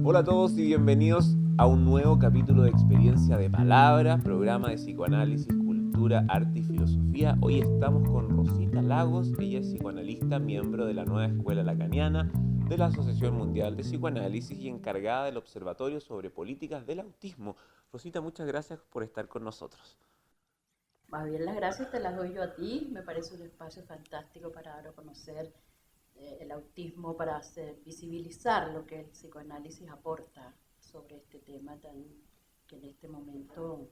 Hola a todos y bienvenidos a un nuevo capítulo de Experiencia de Palabra, programa de psicoanálisis, cultura, arte y filosofía. Hoy estamos con Rosita Lagos, ella es psicoanalista, miembro de la nueva escuela lacaniana, de la Asociación Mundial de Psicoanálisis y encargada del Observatorio sobre Políticas del Autismo. Rosita, muchas gracias por estar con nosotros. Más bien las gracias te las doy yo a ti. Me parece un espacio fantástico para dar a conocer el autismo, para visibilizar lo que el psicoanálisis aporta sobre este tema que en este momento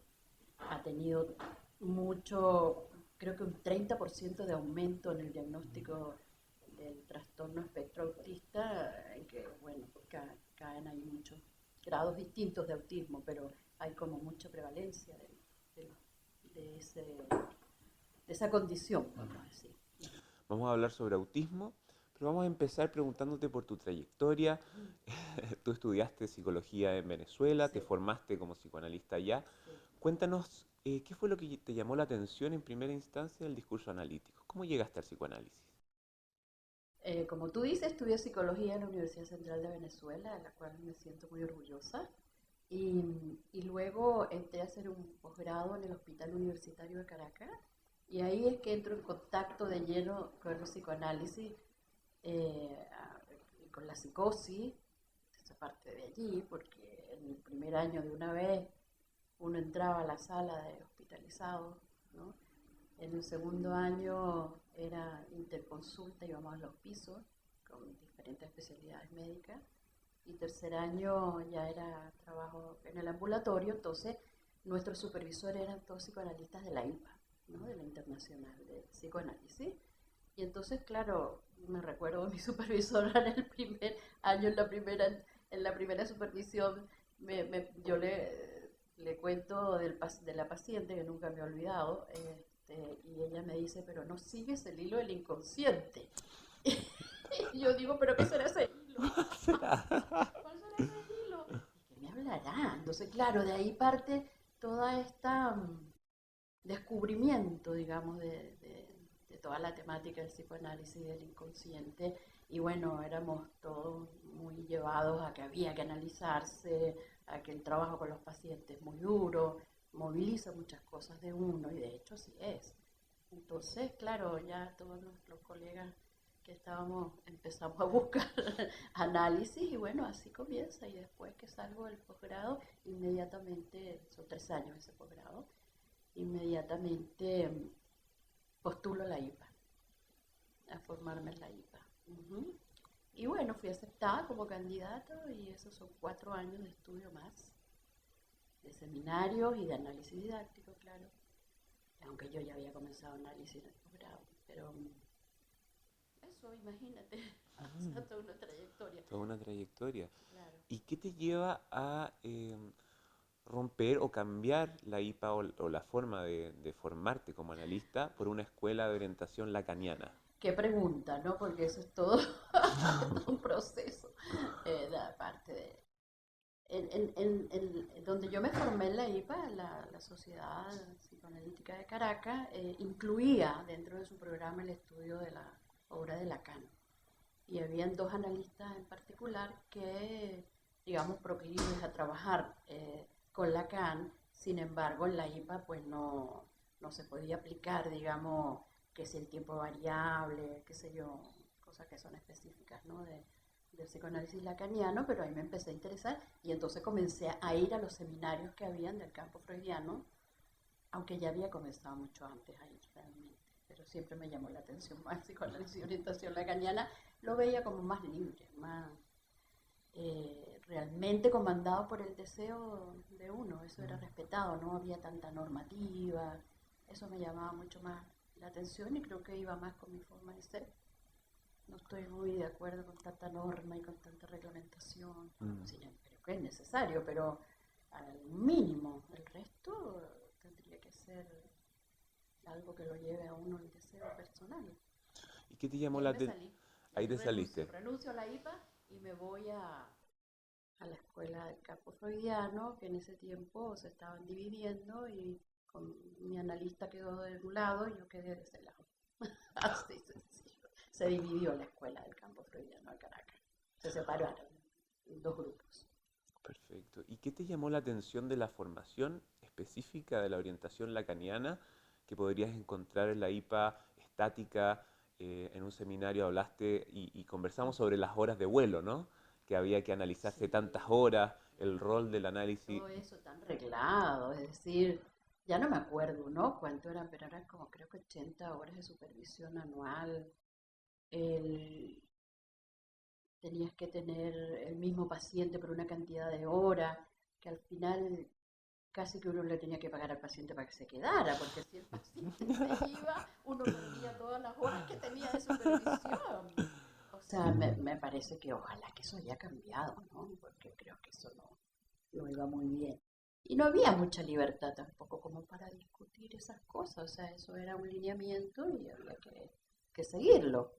ha tenido mucho, creo que un 30% de aumento en el diagnóstico del trastorno espectro autista, en que, bueno, caen ahí muchos grados distintos de autismo, pero hay como mucha prevalencia de, de, ese, de esa condición, vamos a decir. Vamos a hablar sobre autismo, pero vamos a empezar preguntándote por tu trayectoria. Tú estudiaste psicología en Venezuela, te Sí, formaste como psicoanalista allá. sí. Cuéntanos, ¿qué fue lo que te llamó la atención en primera instancia del discurso analítico? ¿Cómo llegaste al psicoanálisis? Como tú dices, estudié psicología en la Universidad Central de Venezuela, de la cual me siento muy orgullosa. Y luego entré a hacer un posgrado en el Hospital Universitario de Caracas. Y ahí es que entro en contacto de lleno con el psicoanálisis, eh, con la psicosis, esa parte de allí, porque en el primer año de una vez uno entraba a la sala de hospitalizados, ¿no? En el segundo año era interconsulta, íbamos a los pisos con diferentes especialidades médicas. Y tercer año ya era trabajo en el ambulatorio, entonces nuestros supervisores eran todos psicoanalistas de la IPA, ¿no? De la Internacional de Psicoanálisis. Y entonces, claro, me recuerdo mi supervisora en el primer año, en la primera supervisión, yo le cuento de la paciente que nunca me he olvidado, y ella me dice, pero no sigues el hilo del inconsciente. Y yo digo, pero ¿qué será ese hilo? ¿Cuál será ese hilo? ¿Y qué me hablará? Entonces, claro, de ahí parte toda esta descubrimiento, digamos, de toda la temática del psicoanálisis del inconsciente. Y bueno, éramos todos muy llevados a que había que analizarse, a que el trabajo con los pacientes es muy duro, moviliza muchas cosas de uno, y de hecho sí es. Entonces, claro, ya todos nuestros colegas que empezamos a buscar análisis, y bueno, así comienza. Y después que salgo del posgrado, inmediatamente, son 3 años ese posgrado, inmediatamente postulo la IPA, a formarme en la IPA. Uh-huh. Y bueno, fui aceptada como candidato, y esos son 4 años de estudio más, de seminarios y de análisis didáctico, claro, aunque yo ya había comenzado análisis en el posgrado, pero eso, imagínate, Ah, o sea, toda una trayectoria. toda una trayectoria. Claro. ¿Y qué te lleva a romper o cambiar la IPA o la forma de formarte como analista por una escuela de orientación lacaniana? Qué pregunta, ¿no? Porque eso es todo, todo un proceso, de parte de... donde yo me formé en la IPA, la Sociedad Psicoanalítica de Caracas, incluía dentro de su programa el estudio de la obra de Lacan. Y habían dos analistas en particular que, digamos, proclives a trabajar con Lacan. Sin embargo, en la IPA pues no se podía aplicar, digamos, que si el tiempo variable, qué sé yo, cosas que son específicas, ¿no? Del psicoanálisis lacaniano, pero ahí me empecé a interesar, y entonces comencé a ir a los seminarios que habían del campo freudiano, aunque ya había comenzado mucho antes a ir realmente, pero siempre me llamó la atención más el psicoanálisis y orientación lacaniana. Lo veía como más libre, más realmente comandado por el deseo de uno. Eso era respetado, no había tanta normativa. Eso me llamaba mucho más la atención, y creo que iba más con mi forma de ser. No estoy muy de acuerdo con tanta norma y con tanta reglamentación. Mm. Sí, creo que es necesario, pero al mínimo. El resto tendría que ser algo que lo lleve a uno el deseo personal. ¿Y qué te Y llamó ahí la me atención? salí. Y Ahí ahí te saliste. renuncio a la IPA y me voy a la escuela del campo freudiano, que en ese tiempo se estaban dividiendo, y con mi analista quedó de un lado y yo quedé de ese lado. Así sencillo. Se dividió la escuela del campo freudiano a Caracas. Se separaron en dos grupos. Perfecto. ¿Y qué te llamó la atención de la formación específica de la orientación lacaniana que podrías encontrar en la IPA estática? En un seminario hablaste y conversamos sobre las horas de vuelo, ¿no? Que había que analizarse tantas Sí, horas, el rol del análisis. todo eso tan reglado, es decir, ya no me acuerdo, ¿no? Cuánto eran, pero eran como creo que 80 horas de supervisión anual. El, tenías que tener el mismo paciente por una cantidad de horas, que al final casi que uno le tenía que pagar al paciente para que se quedara, porque si el paciente se iba, uno perdía todas las horas que tenía de supervisión. O sea, me parece que ojalá que eso haya cambiado, ¿no? Porque creo que eso no iba muy bien. Y no había mucha libertad tampoco como para discutir esas cosas, o sea, eso era un lineamiento y había que seguirlo.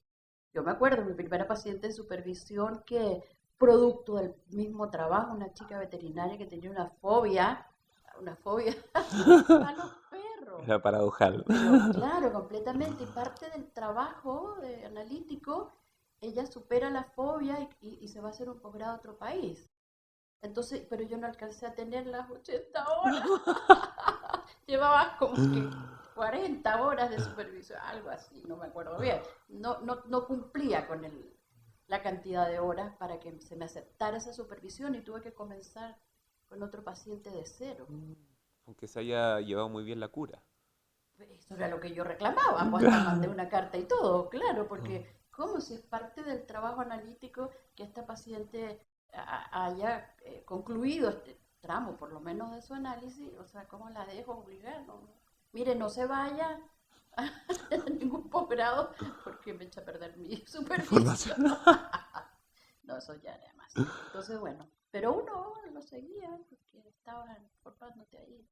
Yo me acuerdo, mi primera paciente de supervisión que, producto del mismo trabajo, una chica veterinaria que tenía una fobia a los perros. Era paradojal. Pero claro, completamente, y parte del trabajo analítico, ella supera la fobia y se va a hacer un posgrado a otro país. Entonces, pero yo no alcancé a tener las 80 horas. Llevaba como que 40 horas de supervisión, algo así, no me acuerdo bien. No cumplía con la cantidad de horas para que se me aceptara esa supervisión y tuve que comenzar con otro paciente de cero. Aunque se haya llevado muy bien la cura. Eso era lo que yo reclamaba, pues hasta mandé una carta y todo, claro, porque ¿cómo si es parte del trabajo analítico que esta paciente haya concluido este tramo, por lo menos de su análisis? O sea, ¿cómo la dejo obligar? No, mire, no se vaya a ningún posgrado porque me echa a perder mi supervisión. Formación. No, eso ya era demasiado. Entonces, bueno, pero uno lo seguía porque estaban formándote ahí.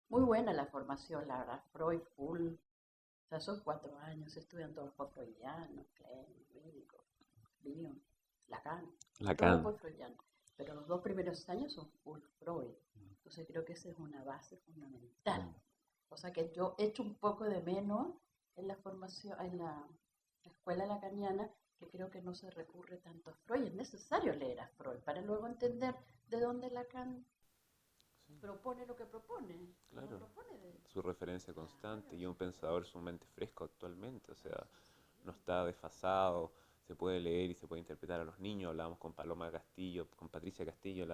Muy buena la formación, la verdad, Freud full. O sea, son 4 años estudiando todos por freudiano, Klein, médico, Bion, Lacan, todo Lacan. por freudiano. Pero los 2 primeros años son full Freud. Entonces creo que esa es una base fundamental. O sea que yo echo un poco de menos en la formación, en la escuela lacaniana, que creo que no se recurre tanto a Freud. Es necesario leer a Freud para luego entender de dónde Lacan Sí, propone lo que propone. Y no claro. propone de... Su referencia constante Claro, y un pensador sumamente fresco actualmente. O sea, sí, no sí. está desfasado, se puede leer y se puede interpretar a los niños. Hablábamos con Paloma Castillo, con Patricia Castillo,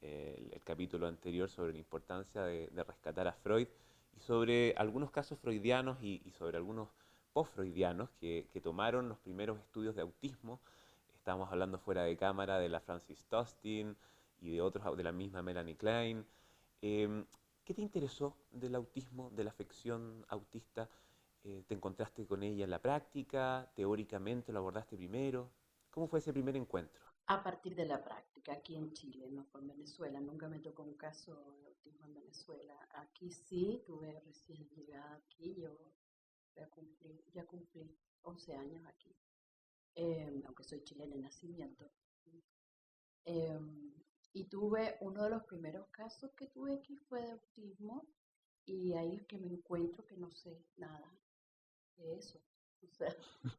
el capítulo anterior sobre la importancia de rescatar a Freud y sobre algunos casos freudianos y sobre algunos post-freudianos que tomaron los primeros estudios de autismo. Estamos hablando fuera de cámara de la Francis Tostin y de otros, de la misma Melanie Klein. Em, ¿Qué te interesó del autismo, de la afección autista? ¿Te encontraste con ella en la práctica? ¿Teóricamente lo abordaste primero? ¿Cómo fue ese primer encuentro? A partir de la práctica, aquí en Chile, no fue en Venezuela. Nunca me tocó un caso de autismo en Venezuela. Aquí sí, tuve recién llegada aquí, yo ya cumplí 11 años aquí, aunque soy chilena de nacimiento. Eh, y tuve uno de los primeros casos que tuve aquí fue de autismo y ahí es que me encuentro que no sé nada de eso. O sea,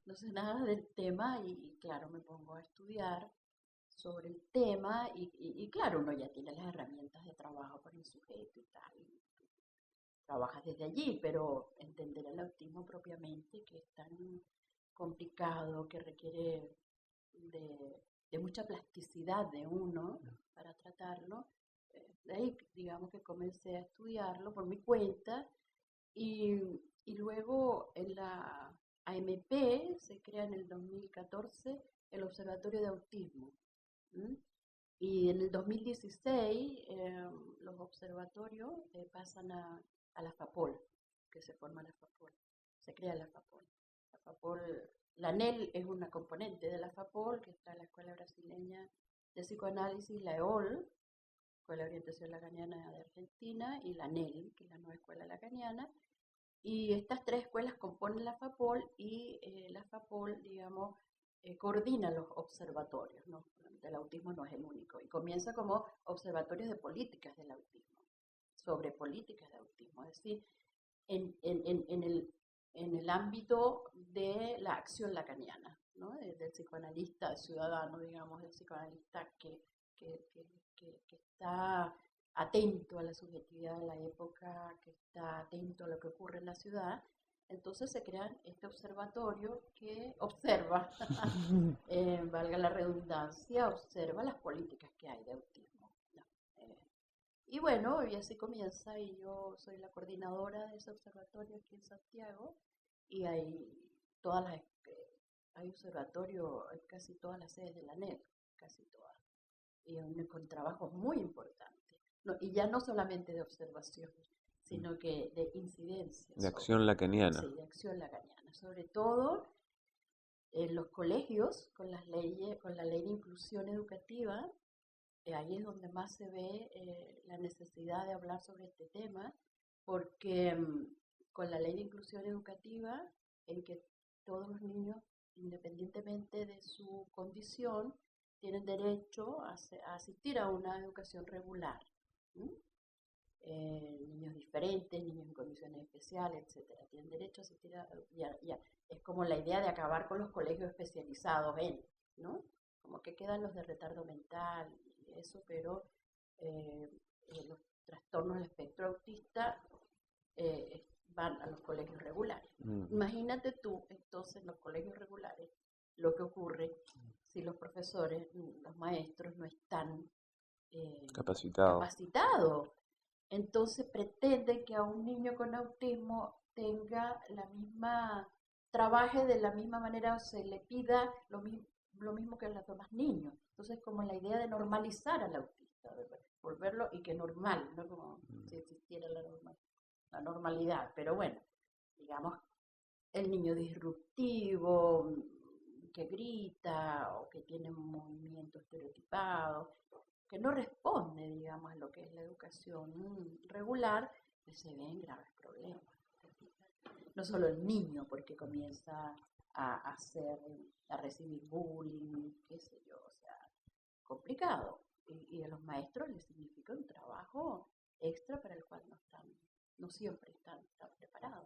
no sé nada del tema y claro, me pongo a estudiar sobre el tema y claro, uno ya tiene las herramientas de trabajo con el sujeto y tal, y trabajas desde allí, pero entender el autismo propiamente, que es tan complicado, que requiere de mucha plasticidad de uno para tratarlo, de ahí digamos que comencé a estudiarlo por mi cuenta y luego en la AMP se crea en el 2014 el Observatorio de Autismo. ¿M? Y en el 2016 los observatorios pasan a la FAPOL, que se forma la FAPOL, se crea la FAPOL. La FAPOL, la NEL es una componente de la FAPOL, que está en la Escuela Brasileña de Psicoanálisis, la EOL, Escuela de Orientación Lacaniana de Argentina, y la NEL, que es la nueva Escuela Lacaniana. Y estas tres escuelas componen la FAPOL y la FAPOL, digamos, coordina los observatorios, ¿no? Del autismo no es el único. Y comienza como observatorios de políticas del autismo, sobre políticas de autismo, es decir, en el ámbito de la acción lacaniana, ¿no? Del psicoanalista ciudadano, digamos, del psicoanalista que que está atento a la subjetividad de la época, que está atento a lo que ocurre en la ciudad. Entonces se crea este observatorio que observa, valga la redundancia, observa las políticas que hay de autismo, ¿no? Y bueno, y así comienza, y yo soy la coordinadora de ese observatorio aquí en Santiago, y hay todas las, hay observatorio en casi todas las sedes de la ANEL, casi todas, y con trabajos muy importantes, no, y ya no solamente de observación, sino que de incidencia. De acción lacaniana. Sí, de acción lacaniana, sobre todo en los colegios, con las leyes, con la ley de inclusión educativa. Ahí es donde más se ve la necesidad de hablar sobre este tema, porque con la ley de inclusión educativa, en que todos los niños, independientemente de su condición, tienen derecho a asistir a una educación regular. Niños diferentes, niños en condiciones especiales, etcétera, tienen derecho a asistir a, es como la idea de acabar con los colegios especializados ¿no? Como que quedan los de retardo mental y eso, pero los trastornos del espectro autista van a los colegios regulares. Imagínate tú, entonces, en los colegios regulares, lo que ocurre si los profesores, los maestros no están capacitados. Entonces pretenden que a un niño con autismo tenga la misma, trabaje de la misma manera, o se le pida lo mismo que a los demás niños. Entonces, como la idea de normalizar al autista, de volverlo y que normal, no como si existiera la normalidad, pero bueno, digamos, el niño disruptivo, que grita o que tiene un movimiento estereotipado, que no responde, digamos, a lo que es la educación regular, pues se ven graves problemas. No solo el niño, porque comienza a recibir bullying, qué sé yo, o sea, complicado. Y a los maestros les significa un trabajo extra para el cual no siempre están preparados.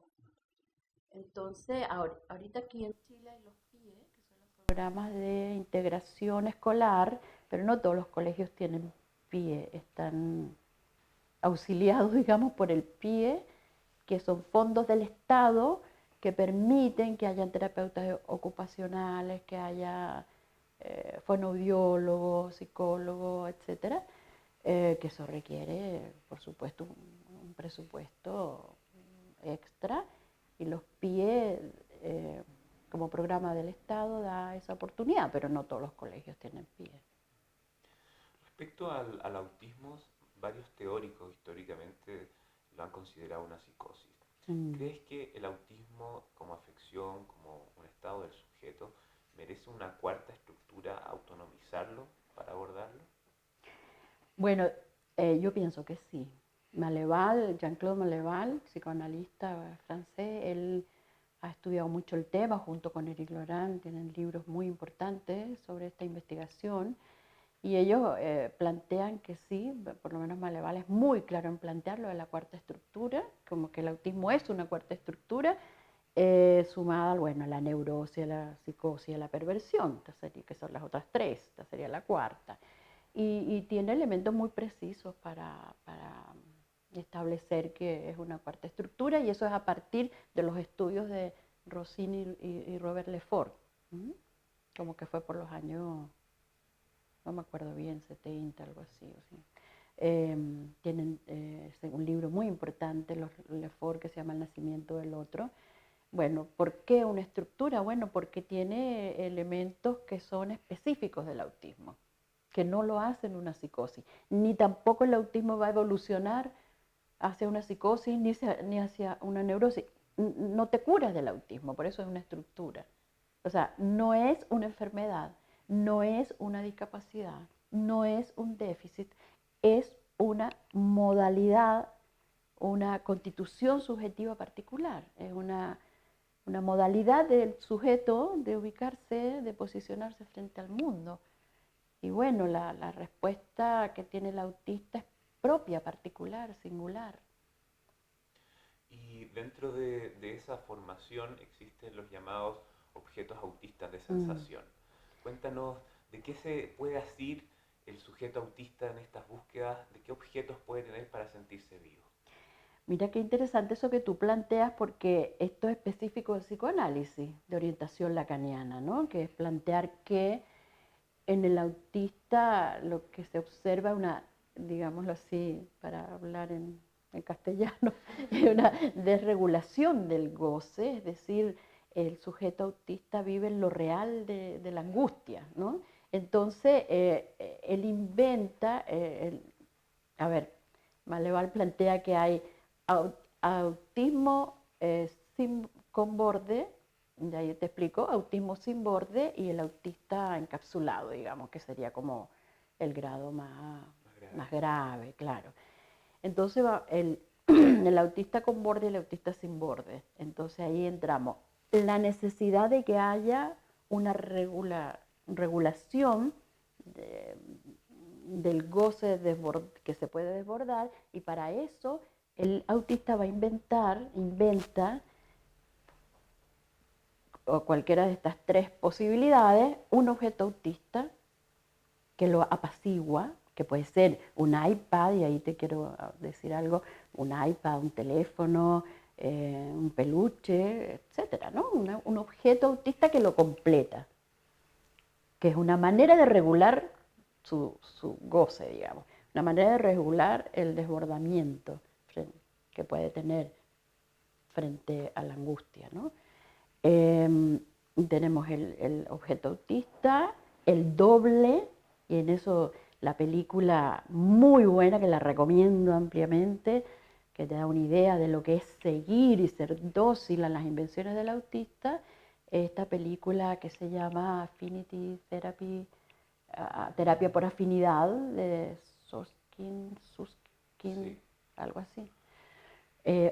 Entonces, ahorita aquí en Chile hay los PIE, que son los programas de integración escolar, pero no todos los colegios tienen PIE, están auxiliados, digamos, por el PIE, que son fondos del Estado que permiten que hayan terapeutas ocupacionales, que haya fonoaudiólogos, psicólogos, etcétera, que eso requiere, por supuesto, un presupuesto extra, y los PIE, como programa del Estado, da esa oportunidad, pero no todos los colegios tienen PIE. Respecto al autismo, varios teóricos históricamente lo han considerado una psicosis. ¿Crees que el autismo como afección, como un estado del sujeto, merece una cuarta estructura, autonomizarlo para abordarlo? Bueno, yo pienso que sí. Maleval, Jean-Claude Maleval, psicoanalista francés, él ha estudiado mucho el tema junto con Éric Laurent, tienen libros muy importantes sobre esta investigación, y ellos plantean que sí, por lo menos Maleval es muy claro en plantear lo de la cuarta estructura, como que el autismo es una cuarta estructura, sumada, bueno, a la neurosis, a la psicosis, a la perversión, que son las otras tres, esta sería la cuarta. Y tiene elementos muy precisos para establecer que es una cuarta estructura, y eso es a partir de los estudios de Rossini y Robert Lefort, como que fue por los años, no me acuerdo bien, 70, algo así. Tienen un libro muy importante, los Lefort, que se llama El nacimiento del otro. Bueno, ¿por qué una estructura? Bueno, porque tiene elementos que son específicos del autismo, que no lo hacen una psicosis, ni tampoco el autismo va a evolucionar hacia una psicosis ni hacia una neurosis. No te curas del autismo, por eso es una estructura. O sea, no es una enfermedad, no es una discapacidad, no es un déficit, es una modalidad, una constitución subjetiva particular, es una modalidad del sujeto de ubicarse, de posicionarse frente al mundo. Y bueno, la respuesta que tiene el autista es propia, particular, singular. Y dentro de esa formación existen los llamados objetos autistas de sensación. Cuéntanos de qué se puede asir el sujeto autista en estas búsquedas? ¿De qué objetos puede tener para sentirse vivo? Mira qué interesante eso que tú planteas, porque esto es específico del psicoanálisis, de orientación lacaniana, ¿no? Que es plantear que en el autista lo que se observa es una, digámoslo así, para hablar en castellano, es una desregulación del goce, es decir, el sujeto autista vive en lo real de la angustia, ¿no? Entonces, él inventa, a ver, Maleval plantea que hay autismo con borde, de ahí te explico, autismo sin borde y el autista encapsulado, digamos, que sería como el grado más grave, claro. Entonces el autista con borde y el autista sin borde. Entonces ahí entramos. La necesidad de que haya una regulación del goce que se puede desbordar, y para eso el autista va a inventa, o cualquiera de estas tres posibilidades, un objeto autista que lo apacigua, que puede ser un iPad, y ahí te quiero decir algo, un iPad, un teléfono, un peluche, etcétera, ¿no? Un objeto autista que lo completa, que es una manera de regular su goce, digamos, una manera de regular el desbordamiento que puede tener frente a la angustia, ¿no? Tenemos el objeto autista, el doble, y en eso la película muy buena, que la recomiendo ampliamente, que te da una idea de lo que es seguir y ser dócil a las invenciones del autista, esta película que se llama Affinity Therapy, terapia por afinidad, de Susskind, Sí. algo así.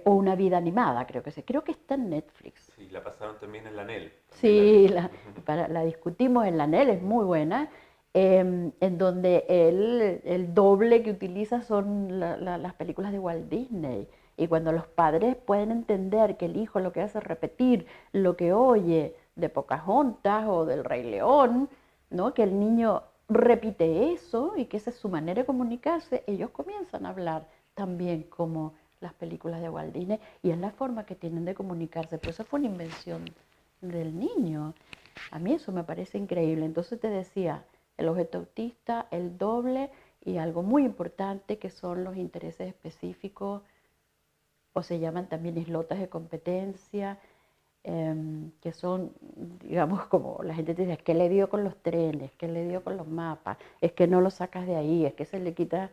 O Una vida animada, creo que está en Netflix. Sí, la pasaron también en la NEL. Sí, la discutimos en la NEL, es muy buena, en donde el doble que utiliza son las películas de Walt Disney. Y cuando los padres pueden entender que el hijo lo que hace es repetir lo que oye de Pocahontas o del Rey León, ¿no? Que el niño repite eso y que esa es su manera de comunicarse, ellos comienzan a hablar también como las películas de Walt Disney, y es la forma que tienen de comunicarse. Pero eso fue una invención del niño. A mí eso me parece increíble. Entonces te decía, el objeto autista, el doble, y algo muy importante que son los intereses específicos, o se llaman también islotas de competencia, que son, digamos, como la gente te dice, es que le dio con los trenes, que le dio con los mapas, es que no lo sacas de ahí, es que se le quita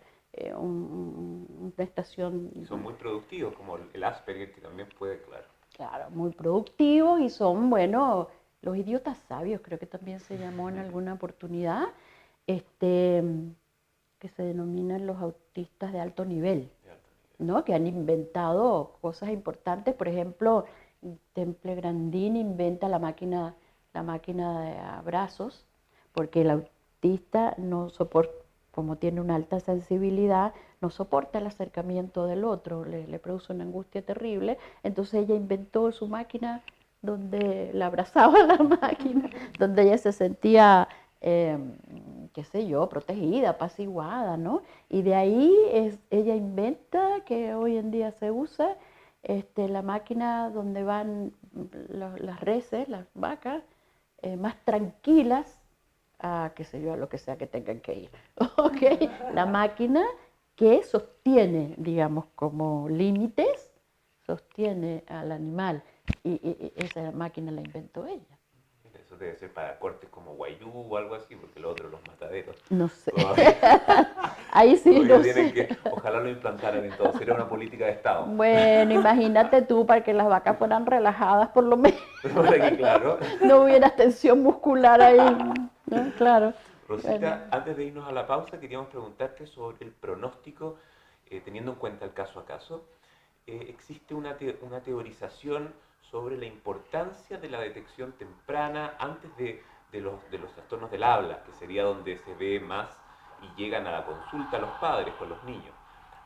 una estación. Y son muy productivos, como el Asperger, que también puede, claro. Claro, muy productivos, y son, bueno, los idiotas sabios, creo que también se llamó en alguna oportunidad, este, que se denominan los autistas de alto nivel, ¿no? Que han inventado cosas importantes. Por ejemplo, Temple Grandin inventa la máquina de abrazos, porque el autista no soporta, como tiene una alta sensibilidad, no soporta el acercamiento del otro, le produce una angustia terrible. Entonces ella inventó su máquina donde la abrazaba la máquina, donde ella se sentía, qué sé yo, protegida, apaciguada, ¿no? Y de ahí ella inventa, que hoy en día se usa, la máquina donde van las reses, las vacas, más tranquilas a, qué sé yo, a lo que sea que tengan que ir. ¿Okay? La máquina que sostiene, digamos, como límites, sostiene al animal, y esa máquina la inventó ella. Eso debe ser para cortes como Guayú o algo así, porque lo otro, los mataderos. No sé. Todavía, Ahí sí, todavía no tienen sé. que, ojalá lo implantaran en todo, sería una política de Estado. Bueno, imagínate tú, para que las vacas fueran relajadas, por lo menos Para que, claro. no hubiera tensión muscular ahí, ¿no? Claro. Bueno. Rosita, antes de irnos a la pausa, queríamos preguntarte sobre el pronóstico, teniendo en cuenta el caso a caso. ¿Existe una teorización sobre la importancia de la detección temprana antes de los trastornos del habla, que sería donde se ve más y llegan a la consulta los padres con los niños?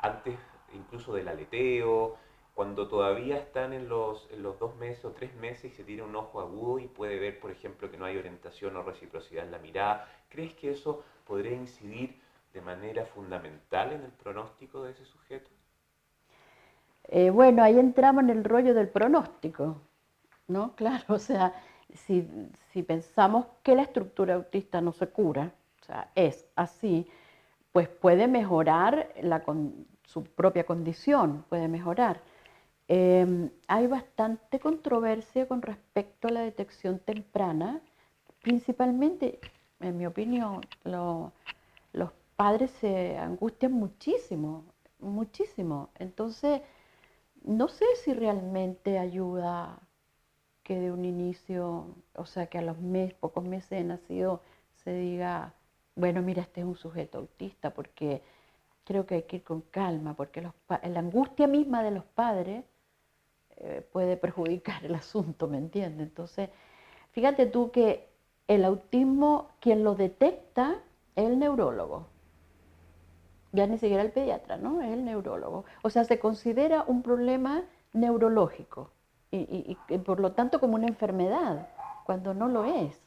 Antes incluso del aleteo, cuando todavía están en los 2 meses o 3 meses y se tiene un ojo agudo y puede ver, por ejemplo, que no hay orientación o reciprocidad en la mirada. ¿Crees que eso podría incidir de manera fundamental en el pronóstico de ese sujeto? Bueno, ahí entramos en el rollo del pronóstico, ¿no? Claro, o sea, si pensamos que la estructura autista no se cura, o sea, es así, pues puede mejorar su propia condición, puede mejorar. Hay bastante controversia con respecto a la detección temprana, principalmente, en mi opinión, los padres se angustian muchísimo, muchísimo. Entonces, no sé si realmente ayuda que de un inicio, o sea, que a los pocos meses de nacido se diga, bueno, mira, este es un sujeto autista, porque creo que hay que ir con calma, porque la angustia misma de los padres puede perjudicar el asunto, ¿me entiendes? Entonces, fíjate tú que el autismo, quien lo detecta es el neurólogo, ya ni siquiera el pediatra, ¿no? Es el neurólogo. O sea, se considera un problema neurológico y por lo tanto como una enfermedad, cuando no lo es.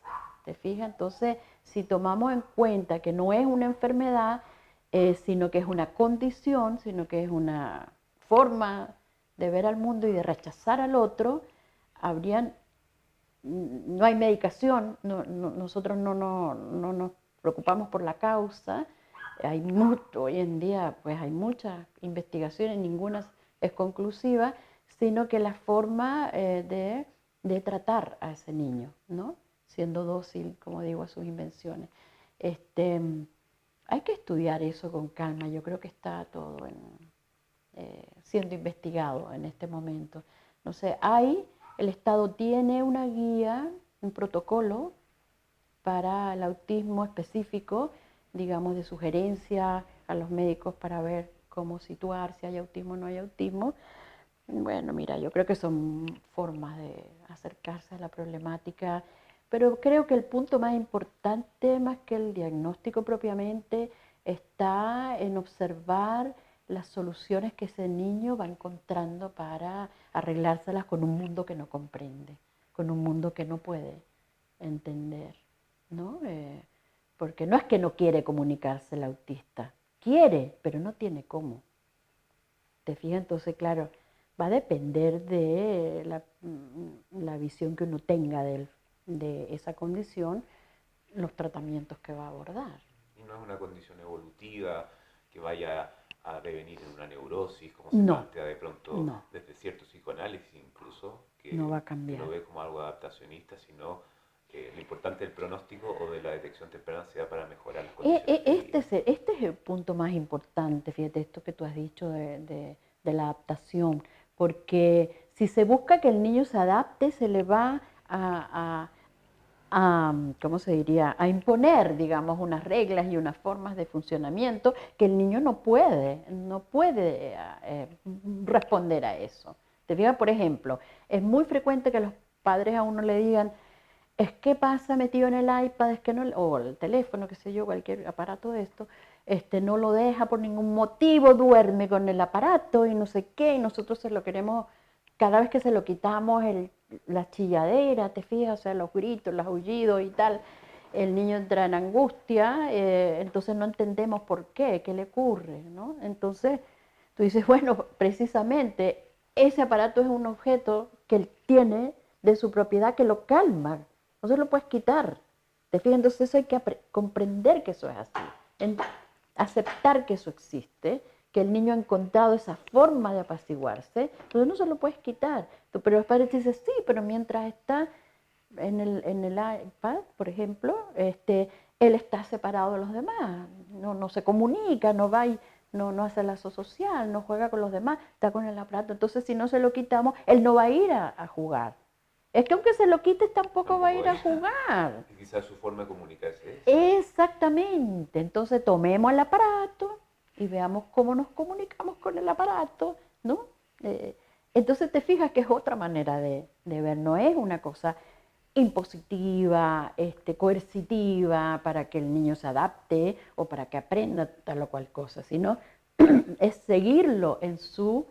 ¿Te fijas? Entonces, si tomamos en cuenta que no es una enfermedad, sino que es una condición, sino que es una forma de ver al mundo y de rechazar al otro, no hay medicación, nosotros no nos preocupamos por la causa. Hoy en día pues hay muchas investigaciones, ninguna es conclusiva, sino que la forma de tratar a ese niño, ¿no? Siendo dócil, como digo, a sus invenciones. Hay que estudiar eso con calma, yo creo que está todo siendo investigado en este momento. No sé, el Estado tiene una guía, un protocolo para el autismo específico, digamos, de sugerencia a los médicos para ver cómo situar si hay autismo o no hay autismo. Bueno, mira, yo creo que son formas de acercarse a la problemática, pero creo que el punto más importante, más que el diagnóstico propiamente, está en observar las soluciones que ese niño va encontrando para arreglárselas con un mundo que no comprende, con un mundo que no puede entender, ¿no? Porque no es que no quiere comunicarse el autista, quiere, pero no tiene cómo. ¿Te fijas? Entonces, claro, va a depender de la visión que uno tenga de esa condición, los tratamientos que va a abordar. Y no es una condición evolutiva que vaya a devenir en una neurosis, como se No, plantea de pronto no, desde cierto psicoanálisis incluso, no va a que lo cambiar. ve como algo adaptacionista, sino que lo importante del pronóstico o de la detección temprana sea para mejorar las condiciones de vida. Este es el punto más importante, fíjate, esto que tú has dicho de la adaptación, porque si se busca que el niño se adapte, se le va ¿cómo se diría?, a imponer, digamos, unas reglas y unas formas de funcionamiento que el niño no puede responder a eso. Te fijas, por ejemplo, es muy frecuente que los padres a uno le digan, es que pasa metido en el iPad, es que no, o el teléfono, qué sé yo, cualquier aparato de esto, no lo deja por ningún motivo, duerme con el aparato y no sé qué, y nosotros se lo queremos, cada vez que se lo quitamos, la chilladera, te fijas, o sea, los gritos, los aullidos y tal, el niño entra en angustia, entonces no entendemos por qué le ocurre, ¿no? Entonces tú dices, bueno, precisamente ese aparato es un objeto que él tiene de su propiedad que lo calma, no se lo puedes quitar. ¿Te fijas? Entonces eso hay que comprender que eso es así, aceptar que eso existe, que el niño ha encontrado esa forma de apaciguarse, entonces no se lo puedes quitar. Pero los padres dicen, sí, pero mientras está en el iPad, por ejemplo, él está separado de los demás, no se comunica, no va y no hace lazo social, no juega con los demás, está con el aparato. Entonces, si no se lo quitamos, él no va a ir a jugar. Es que aunque se lo quites, tampoco va a ir a jugar. Y quizás su forma de comunicarse es esa. Exactamente. Entonces, tomemos el aparato y veamos cómo nos comunicamos con el aparato, ¿no? Entonces, te fijas que es otra manera de ver, no es una cosa impositiva, coercitiva, para que el niño se adapte o para que aprenda tal o cual cosa, sino es seguirlo en su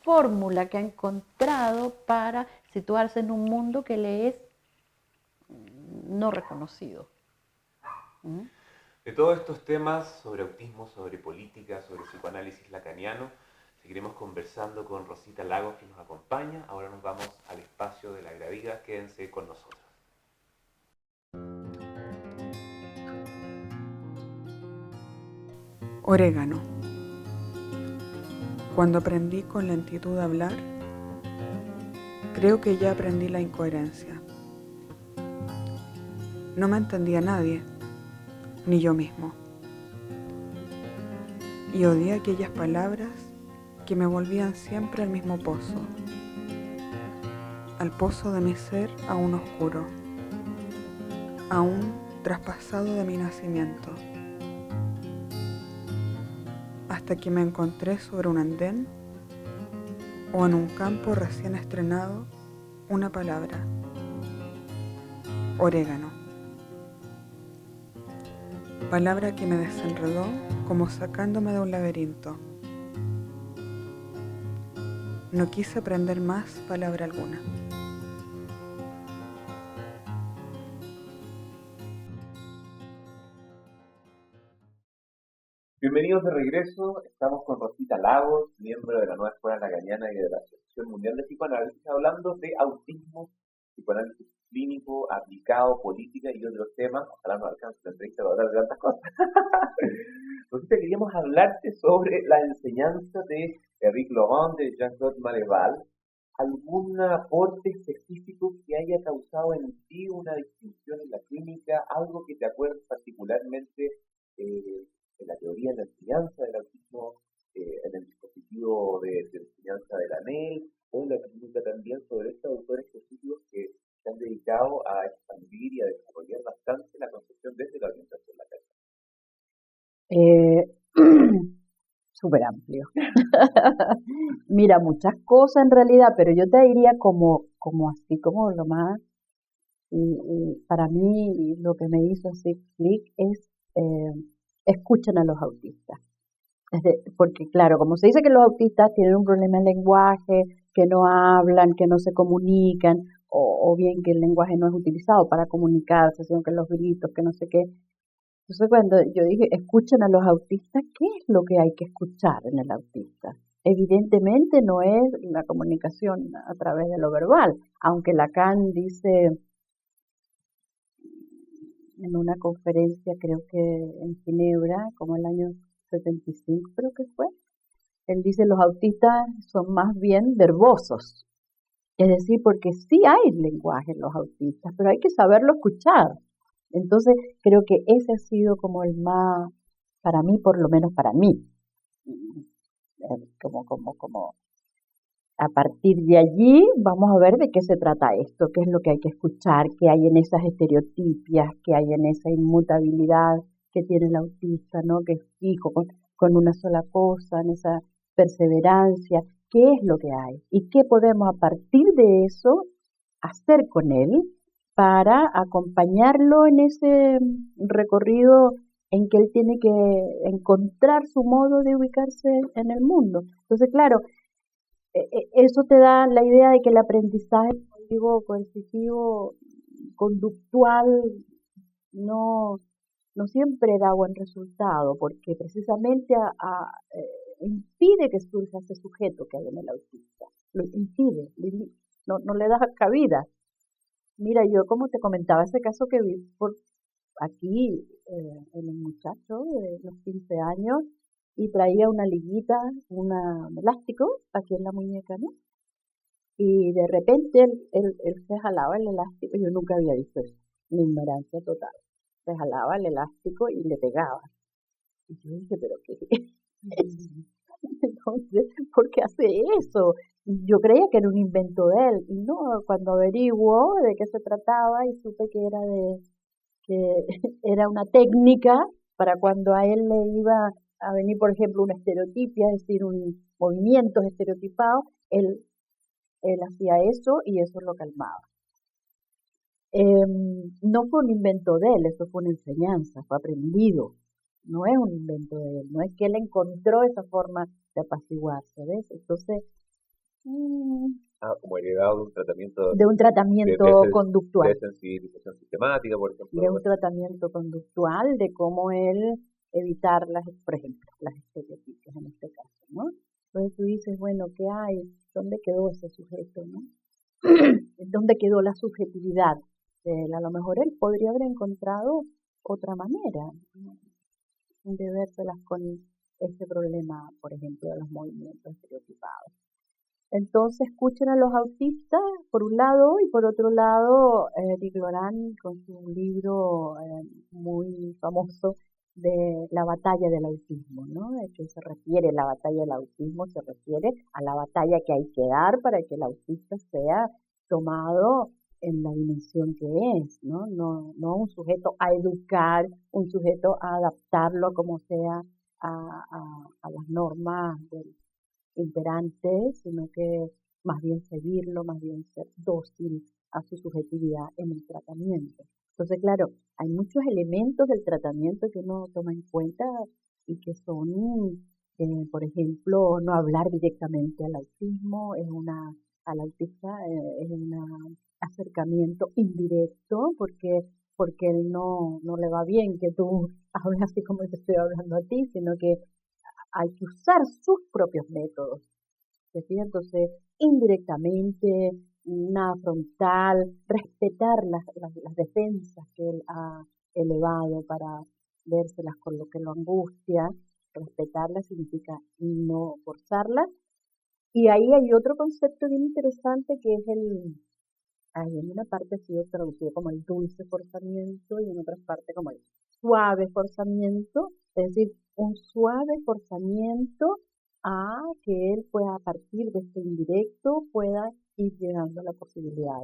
fórmula que ha encontrado para situarse en un mundo que le es no reconocido. ¿Mm? De todos estos temas sobre autismo, sobre política, sobre psicoanálisis lacaniano, seguiremos conversando con Rosita Lagos, que nos acompaña. Ahora nos vamos al espacio de la Gravida. Quédense con nosotros. Orégano. Cuando aprendí con lentitud a hablar, creo que ya aprendí la incoherencia. No me entendía nadie, ni yo mismo. Y odié aquellas palabras que me volvían siempre al mismo pozo, al pozo de mi ser aún oscuro, aún traspasado de mi nacimiento, hasta que me encontré sobre un andén o en un campo recién estrenado una palabra: orégano. Palabra que me desenredó como sacándome de un laberinto. No quise aprender más palabra alguna. Bienvenidos de regreso, estamos con Rosita Lagos, miembro de la Nueva Escuela Lacaniana y de la Asociación Mundial de Psicoanálisis, hablando de autismo, psicoanálisis clínico, aplicado, política y otros temas. Ojalá no alcance la entrevista para hablar de tantas cosas. Rosita, queríamos hablarte sobre la enseñanza de Eric Laurent, de Jean-Claude Mareval. ¿Algún aporte específico que haya causado en ti una distinción en la clínica? ¿Algo que te acuerdes particularmente en la teoría, en la enseñanza del autismo, en el dispositivo de enseñanza de la ANEL, o en la clínica también, sobre estos autores específicos que se han dedicado a expandir y a desarrollar bastante la concepción desde la orientación lacaral? Súper amplio. Mira, muchas cosas en realidad, pero yo te diría como así, como lo más, para mí lo que me hizo así clic es escuchen a los autistas. Porque claro, como se dice que los autistas tienen un problema de lenguaje, que no hablan, que no se comunican, o bien que el lenguaje no es utilizado para comunicarse, sino que los gritos, que no sé qué. Entonces cuando yo dije, escuchen a los autistas, ¿qué es lo que hay que escuchar en el autista? Evidentemente no es la comunicación a través de lo verbal, aunque Lacan dice en una conferencia, creo que en Ginebra, como el año 75 creo que fue, él dice los autistas son más bien verbosos, es decir, porque sí hay lenguaje en los autistas, pero hay que saberlo escuchar. Entonces creo que ese ha sido como el más, para mí, por lo menos para mí, como a partir de allí vamos a ver de qué se trata esto, qué es lo que hay que escuchar, qué hay en esas estereotipias, qué hay en esa inmutabilidad que tiene el autista, ¿no? Que es fijo con una sola cosa, en esa perseverancia, qué es lo que hay y qué podemos a partir de eso hacer con él para acompañarlo en ese recorrido en que él tiene que encontrar su modo de ubicarse en el mundo. Entonces, claro, eso te da la idea de que el aprendizaje coercitivo, conductual, no siempre da buen resultado, porque precisamente impide que surja ese sujeto que hay en el autista. Lo impide, no le da cabida. Mira, yo como te comentaba ese caso que vi por aquí en el muchacho de los 15 años, y traía una liguita, un elástico aquí en la muñeca, ¿no? Y de repente él se jalaba el elástico, yo nunca había visto eso, mi ignorancia total. Se jalaba el elástico y le pegaba. Y yo dije, ¿pero qué es eso? Entonces, ¿por qué hace eso? Yo creía que era un invento de él, y no, cuando averiguó de qué se trataba y supe que era una técnica para cuando a él le iba a venir, por ejemplo, una estereotipia, es decir, un movimiento estereotipado, él hacía eso y eso lo calmaba. No fue un invento de él, eso fue una enseñanza, fue aprendido. No es un invento de él, no es que él encontró esa forma de apaciguarse, ¿ves? Entonces, Como heredado de un tratamiento de un tratamiento conductual. De sensibilización sistemática, por ejemplo. De un tratamiento conductual, de cómo él evitar, por ejemplo, las estereotipias en este caso, ¿no? Entonces tú dices, bueno, ¿qué hay? ¿Dónde quedó ese sujeto, no? ¿Dónde quedó la subjetividad de él? A lo mejor él podría haber encontrado otra manera, ¿no?, de vérselas con este problema, por ejemplo, de los movimientos estereotipados. Entonces escuchen a los autistas por un lado, y por otro lado Eric Loran con su libro muy famoso de la batalla del autismo, ¿no? ¿De qué se refiere la batalla del autismo? Se refiere a la batalla que hay que dar para que el autista sea tomado en la dimensión que es, ¿no? No un sujeto a educar, un sujeto a adaptarlo como sea a las normas del imperante, sino que más bien seguirlo, más bien ser dócil a su subjetividad en el tratamiento. Entonces, claro, hay muchos elementos del tratamiento que uno toma en cuenta y que son, por ejemplo, no hablar directamente al autismo, al autista es un acercamiento indirecto porque él no le va bien que tú hables así como te estoy hablando a ti, sino que hay que usar sus propios métodos. Entonces, indirectamente, nada frontal, respetar las defensas que él ha elevado para vérselas con lo que lo angustia. Respetarlas significa no forzarlas. Y ahí hay otro concepto bien interesante que es ahí en una parte ha sido traducido como el dulce forzamiento y en otra parte como el suave forzamiento, es decir, un suave forzamiento a que él pueda, a partir de este indirecto, pueda ir llegando a la posibilidad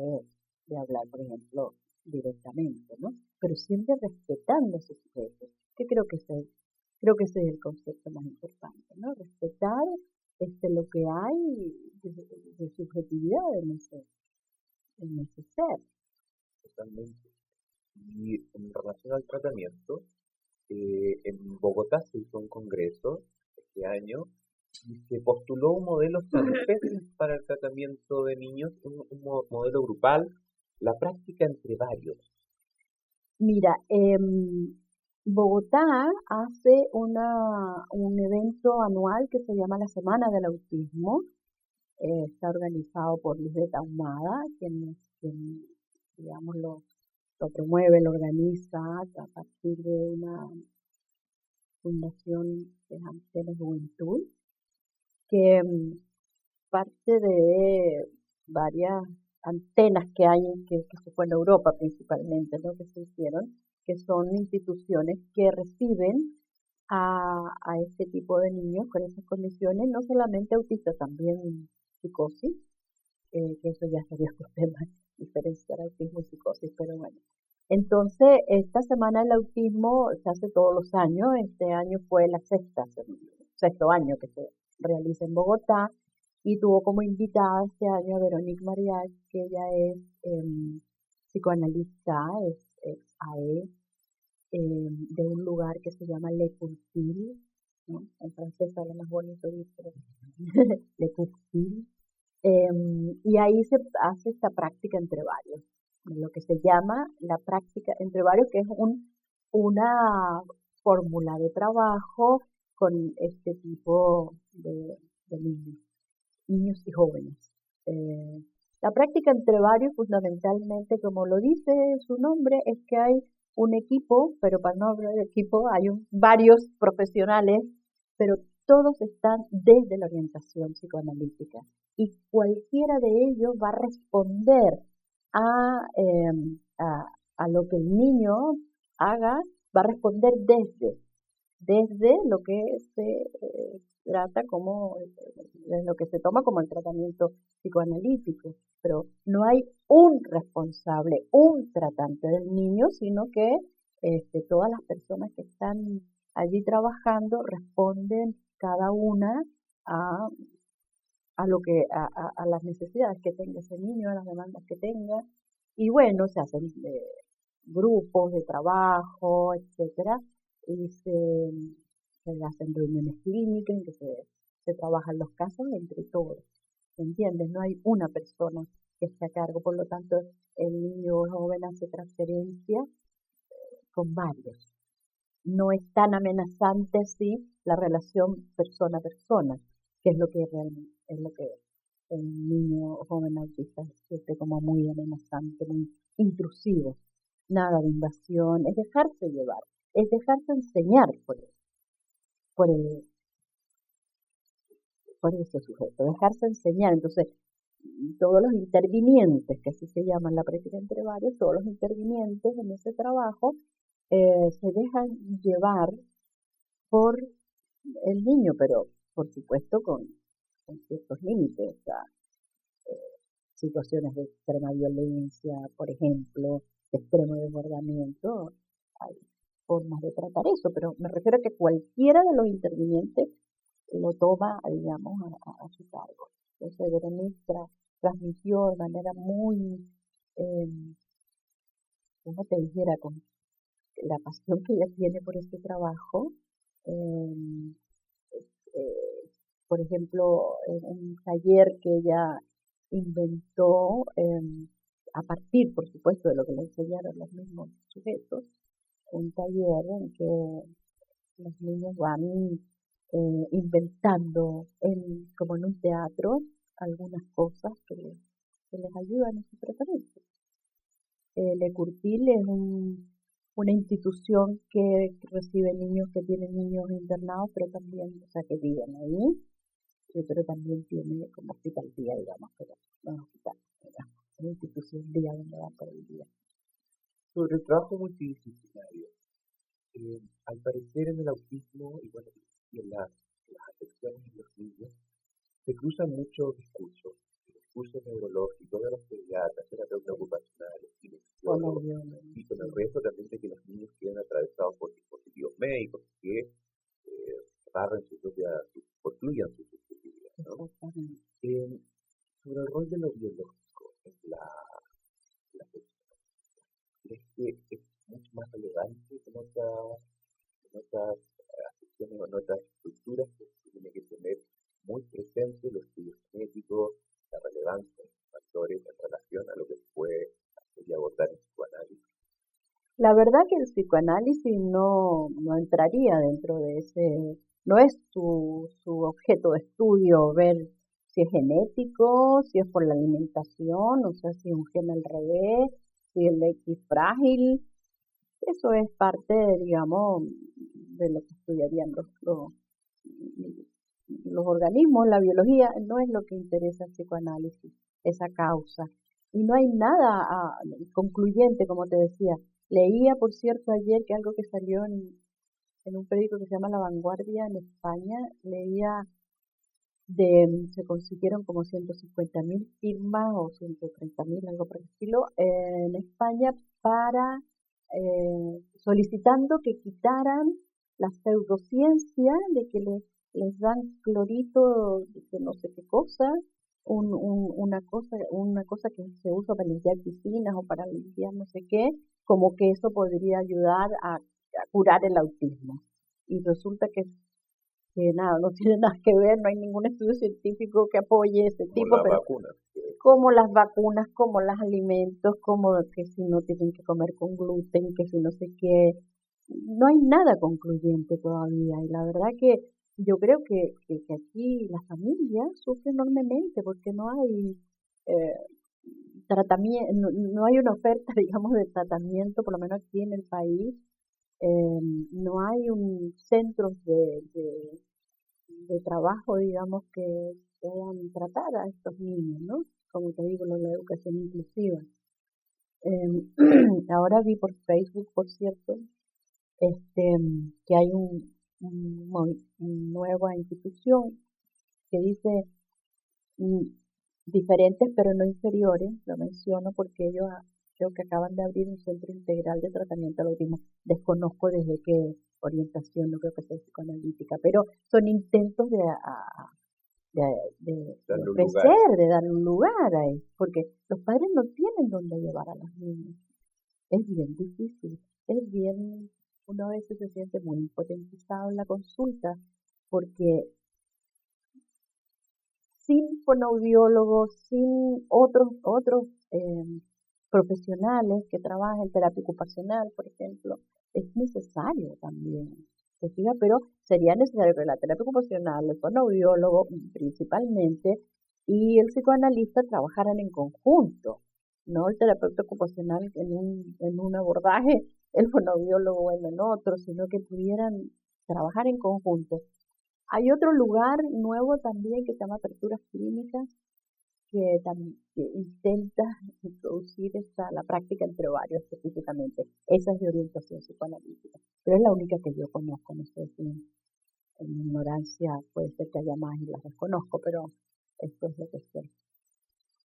de hablar, por ejemplo, directamente, ¿no? Pero siempre respetando a sus sujetos, que creo que ese es el concepto más importante, ¿no? Respetar lo que hay de subjetividad en ese ser. Totalmente. Y en relación al tratamiento, en Bogotá se hizo un congreso este año y se postuló un modelo francés para el tratamiento de niños, un modelo grupal, la práctica entre varios. Mira, Bogotá hace un evento anual que se llama la Semana del Autismo. Está organizado por Lisbeth Ahumada, quien digamos, lo promueve, lo organiza a partir de una fundación que es Antena Juventud, que parte de varias antenas que hay, que se fue en Europa principalmente, ¿no?, que se hicieron, que son instituciones que reciben a este tipo de niños con esas condiciones, no solamente autistas, también psicosis, que eso ya sería otro tema, diferenciar autismo y psicosis, pero bueno. Entonces, esta semana del autismo se hace todos los años. Este año fue el sexto año que se realiza en Bogotá, y tuvo como invitada este año a Veronique Mariach, que ella es psicoanalista, es AE, de un lugar que se llama Le Courtil, ¿no? En francés sale más bonito, dice Le Courtil. Y ahí se hace esta práctica entre varios, lo que se llama la práctica entre varios, que es una fórmula de trabajo con este tipo de niños y jóvenes. La práctica entre varios, fundamentalmente, como lo dice su nombre, es que hay un equipo, pero para no hablar de equipo, hay varios profesionales, pero todos están desde la orientación psicoanalítica. Y cualquiera de ellos va a responder a lo que el niño haga, va a responder desde lo que se trata como, desde lo que se toma como el tratamiento psicoanalítico. Pero no hay un responsable, un tratante del niño, sino que todas las personas que están allí trabajando responden cada una a las necesidades que tenga ese niño, a las demandas que tenga. Y bueno, se hacen grupos de trabajo, etcétera, y se hacen reuniones clínicas en que se trabajan los casos entre todos. ¿me entiendes? No hay una persona que esté a cargo, por lo tanto el niño o joven hace transferencia con varios. No es tan amenazante así la relación persona a persona, que es lo que realmente es lo que el niño o joven autista siente como muy amenazante, muy intrusivo. Nada de invasión, es dejarse llevar, es dejarse enseñar por el, por ese sujeto, dejarse enseñar. Entonces, todos los intervinientes, que así se llama en la práctica entre varios, todos los intervinientes en ese trabajo se dejan llevar por el niño, pero por supuesto con ciertos límites, o sea, situaciones de extrema violencia, por ejemplo, de extremo desbordamiento, hay formas de tratar eso, pero me refiero a que cualquiera de los intervinientes lo toma, digamos, a su cargo. Entonces, Berenice transmitió de manera muy, como te dijera, con la pasión que ella tiene por este trabajo. Eh, por ejemplo, en un taller que ella inventó, a partir, por supuesto, de lo que le enseñaron los mismos sujetos, un taller en que los niños van inventando, como en un teatro, algunas cosas que les ayudan en su tratamiento. Le Curtil es una institución que recibe niños que tienen niños internados, pero también, o sea, que viven ahí, pero también tiene como hospital día, digamos, pero no es hospital, digamos, es una institución día donde van por el día. Sobre el trabajo multidisciplinario, al parecer en el autismo y bueno, y en las afecciones en los niños, se cruzan muchos discursos neurológicos de los pediatras, terapeutas ocupacionales, kinesiólogos, y con el riesgo también de que los niños queden atravesados por dispositivos médicos que construyan su subjetividad, ¿no? Sobre el rol de lo biológico en la persona, ¿crees que es mucho más relevante que en otras afecciones o en otras estructuras que se tiene que tener muy presente los estudios genéticos, la relevancia de los factores en relación a lo que se puede hacer y abordar en psicoanálisis? La verdad que el psicoanálisis no entraría dentro de ese, no es su objeto de estudio ver si es genético, si es por la alimentación, o sea, si es un gen al revés, si el X frágil. Eso es parte, digamos, de lo que estudiarían los organismos, la biología, no es lo que interesa el psicoanálisis, esa causa. Y no hay nada concluyente, como te decía. Leía, por cierto, ayer que algo que salió en un periódico que se llama La Vanguardia en España, se consiguieron como 150.000 firmas o 130.000, algo por el estilo, en España para solicitando que quitaran la pseudociencia de que les dan clorito de no sé qué cosa, una cosa que se usa para limpiar piscinas o para limpiar no sé qué, como que eso podría ayudar a curar el autismo. Y resulta que nada, no tiene nada que ver, no hay ningún estudio científico que apoye ese tipo, pero como las vacunas, como los alimentos, como que si no tienen que comer con gluten, que si no sé qué, no hay nada concluyente todavía. Y la verdad que yo creo que aquí la familia sufre enormemente porque no hay tratamiento, no hay una oferta, digamos, de tratamiento, por lo menos aquí en el país. No hay un centro de trabajo, digamos, que puedan tratar a estos niños, ¿no? Como te digo, la educación inclusiva. Ahora vi por Facebook, por cierto, que hay una nueva institución que dice diferentes pero no inferiores, lo menciono porque ellos creo que acaban de abrir un centro integral de tratamiento al autismo. Desconozco desde qué orientación, no creo que sea psicoanalítica, pero son intentos de ofrecer, de darle un lugar a eso, porque los padres no tienen dónde llevar a los niños. Es bien difícil, uno a veces se siente muy impotentizado en la consulta, porque sin fonoaudiólogos, sin otros profesionales que trabajan en terapia ocupacional, por ejemplo, es necesario también. ¿Se fija? Pero sería necesario que la terapia ocupacional, el fonoaudiólogo principalmente, y el psicoanalista trabajaran en conjunto, no el terapeuta ocupacional en un abordaje, el fonoaudiólogo en otro, sino que pudieran trabajar en conjunto. Hay otro lugar nuevo también que se llama Aperturas Clínicas, que intenta introducir la práctica entre varios específicamente. Esa es de orientación psicoanalítica, pero es la única que yo conozco, no sé si en mi ignorancia puede ser que haya más y las desconozco, pero esto es lo que sé.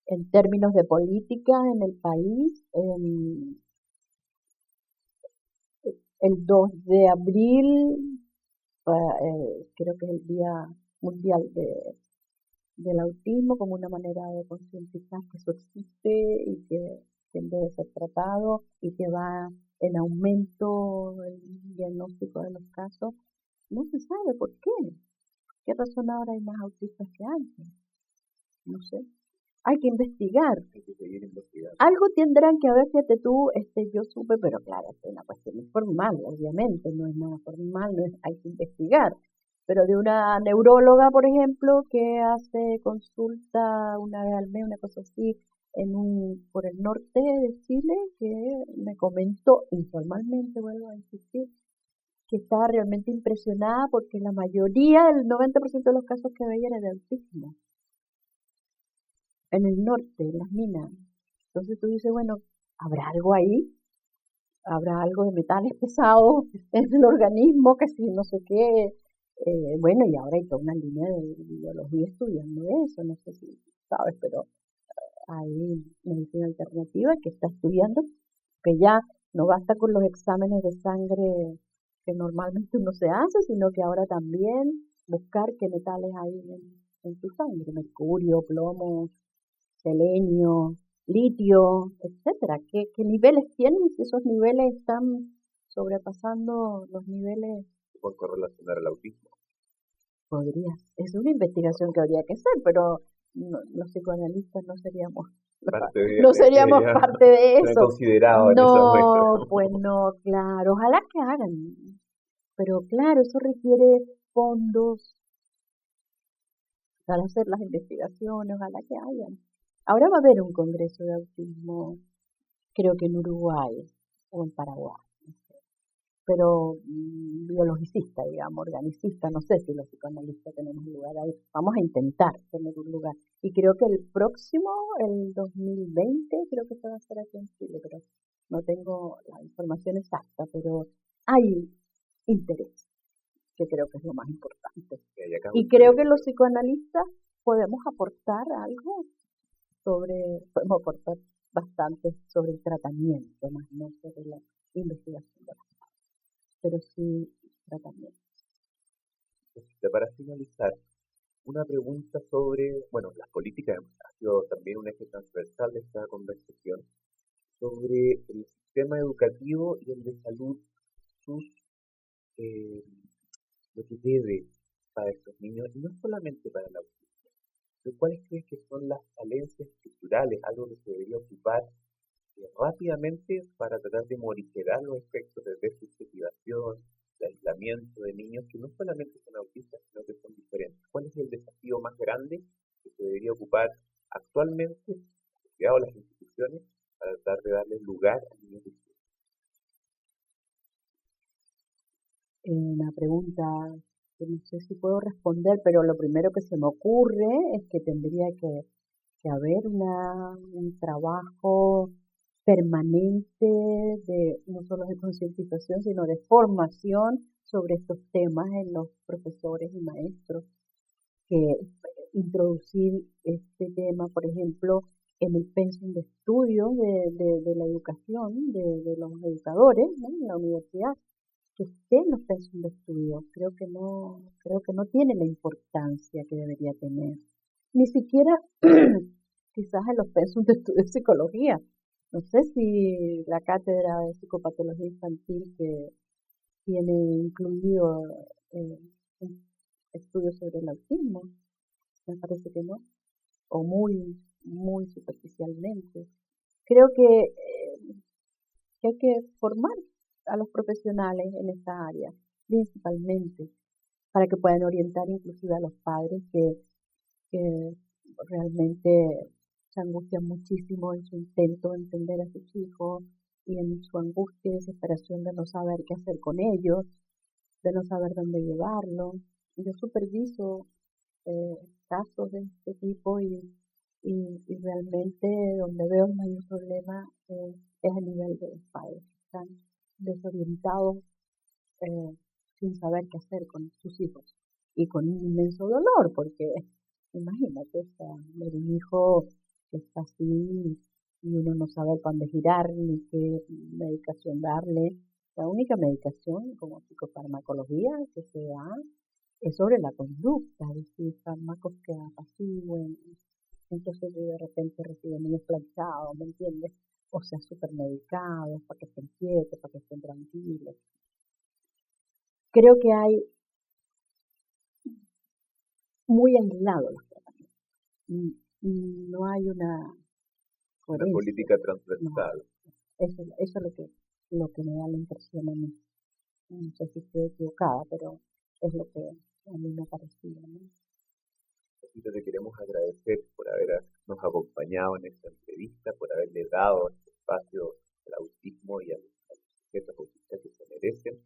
En términos de política en el país, el 2 de abril, creo que es el Día Mundial del Autismo, como una manera de concientizar que eso existe y que debe ser tratado y que va en aumento el diagnóstico de los casos. No se sabe por qué. ¿Qué razón ahora hay más autistas que antes? No sé. Hay que investigar. Hay que seguir investigando. Algo tendrán que haber, fíjate tú, yo supe, pero claro, es una cuestión informal, obviamente, no es nada formal, hay que investigar. Pero de una neuróloga, por ejemplo, que hace consulta una vez al mes, una cosa así, por el norte de Chile, que me comentó informalmente, vuelvo a insistir, que estaba realmente impresionada porque la mayoría, el 90% de los casos que veía era de autismo. En el norte, en las minas. Entonces tú dices, bueno, ¿habrá algo ahí? ¿Habrá algo de metales pesados en el organismo? Que si no sé qué. Bueno, y ahora hay toda una línea de biología estudiando eso, no sé si sabes, pero hay medicina alternativa que está estudiando, que ya no basta con los exámenes de sangre que normalmente uno se hace, sino que ahora también buscar qué metales hay en tu sangre, mercurio, plomo, selenio, litio, etcétera. ¿Qué niveles tienen? Si esos niveles están sobrepasando los niveles. ¿Pueden correlacionar al autismo? Podría. Es una investigación que habría que hacer, pero los psicoanalistas no seríamos parte de eso. Considerado no, pues no, claro. Ojalá que hagan. Pero claro, eso requiere fondos para hacer las investigaciones, ojalá que hayan. Ahora va a haber un congreso de autismo, creo que en Uruguay o en Paraguay, no sé. Pero biologicista, digamos, organicista, no sé si los psicoanalistas tenemos un lugar ahí. Vamos a intentar tener un lugar. Y creo que el próximo, el 2020, creo que se va a hacer aquí en Chile, pero no tengo la información exacta, pero hay interés, que creo que es lo más importante. Y creo que los psicoanalistas podemos aportar algo podemos aportar bastante sobre el tratamiento, más no sobre la investigación de las cosas, pero sí tratamiento. Para finalizar, una pregunta sobre, las políticas ha sido también un eje transversal de esta conversación, sobre el sistema educativo y el de salud, lo que debe para estos niños, y no solamente para el autismo. ¿Cuáles crees que son las falencias estructurales, algo que se debería ocupar rápidamente para tratar de morigerar los efectos de desubjetivación, de aislamiento de niños que no solamente son autistas, sino que son diferentes? ¿Cuál es el desafío más grande que se debería ocupar actualmente, cuidado las instituciones, para tratar de darles lugar a niños distintos? Una pregunta que no sé si puedo responder, pero lo primero que se me ocurre es que tendría que haber un trabajo permanente no solo de concientización, sino de formación sobre estos temas en los profesores y maestros, que introducir este tema, por ejemplo, en el pensum de estudios de la educación, de los educadores, ¿no? En la universidad, que esté en los pensum de estudios. Creo que no tiene la importancia que debería tener. Ni siquiera quizás en los pensum de estudios de psicología. No sé si la cátedra de psicopatología infantil que tiene incluido un estudio sobre el autismo, Me parece que no, o muy, muy superficialmente. Creo que hay que formar a los profesionales en esta área, principalmente, para que puedan orientar inclusive a los padres que realmente se angustian muchísimo en su intento de entender a sus hijos y en su angustia y desesperación de no saber qué hacer con ellos, de no saber dónde llevarlos. Yo superviso casos de este tipo y realmente donde veo el mayor problema es a nivel de los padres, que están desorientados sin saber qué hacer con sus hijos y con un inmenso dolor, porque imagínate, o sea, ver un hijo que está así y uno no sabe para dónde girar ni qué medicación darle. La única medicación como psicofarmacología que se da es sobre la conducta, es decir, fármacos que apacigüen. Entonces de repente reciben niños planchados, ¿me entiendes? O sea, supermedicados para que estén quietos, para que estén tranquilos. Creo que hay muy aislados los tratamientos. No hay una coherencia. Una política transversal. No, eso es lo que me da la impresión a mí. No sé si estoy equivocada, pero es lo que a mí me ha parecido, ¿no? Te queremos agradecer por habernos acompañado en esta entrevista, por haberle dado este espacio al autismo y a los sujetos autistas que se merecen.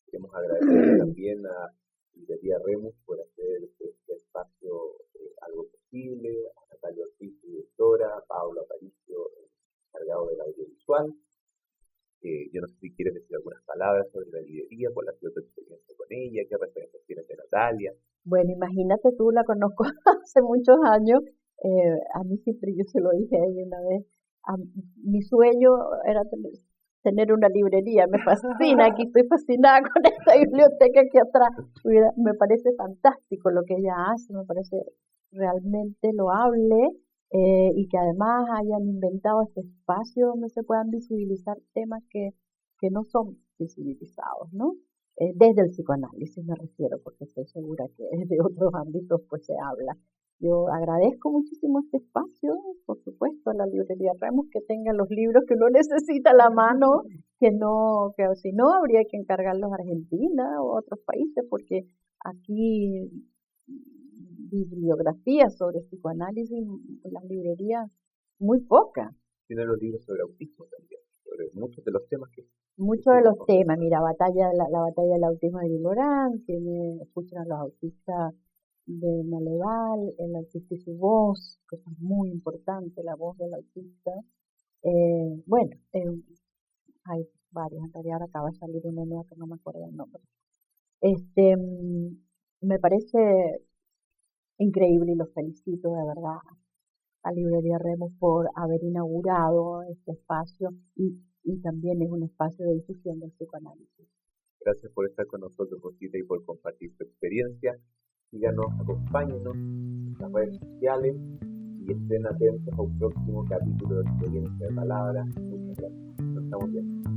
Queremos agradecer también a Librería Remus por hacer este espacio algo posible, a Natalia Ortiz, directora, a Pablo Aparicio, encargado del audiovisual. Yo no sé si quieres decir algunas palabras sobre la librería, cuál ha sido tu experiencia con ella, qué referencias tienes de Natalia. Bueno, imagínate tú, la conozco hace muchos años. A mí siempre, yo se lo dije a ella una vez, mi sueño era tener una librería. Me fascina, aquí estoy fascinada con esta biblioteca aquí atrás. Me parece fantástico lo que ella hace, me parece realmente loable. Y que además hayan inventado este espacio donde se puedan visibilizar temas que no son visibilizados, ¿no? Desde el psicoanálisis me refiero, porque estoy segura que de otros ámbitos pues se habla. Yo agradezco muchísimo este espacio, por supuesto, a la Librería Remus, que tenga los libros que uno necesita a la mano, que si no habría que encargarlos a Argentina o a otros países, porque aquí bibliografía sobre psicoanálisis en las librerías muy poca. Tiene los libros sobre autismo también, sobre muchos de los temas que... Muchos de los temas, mira, la batalla del autismo de Morán, escuchan a los autistas de Maleval, el autista y su voz, que es muy importante, la voz del autista. Bueno, hay varios, en realidad ahora acaba de salir una nueva que no me acuerdo el nombre. Me parece increíble y los felicito de verdad a Librería Remus por haber inaugurado este espacio y también es un espacio de difusión del psicoanálisis. Gracias por estar con nosotros, Rosita, y por compartir tu experiencia. Síganos, acompáñenos en las redes sociales y estén atentos a un próximo capítulo de Experiencia de Palabra. Muchas gracias. Nos estamos viendo.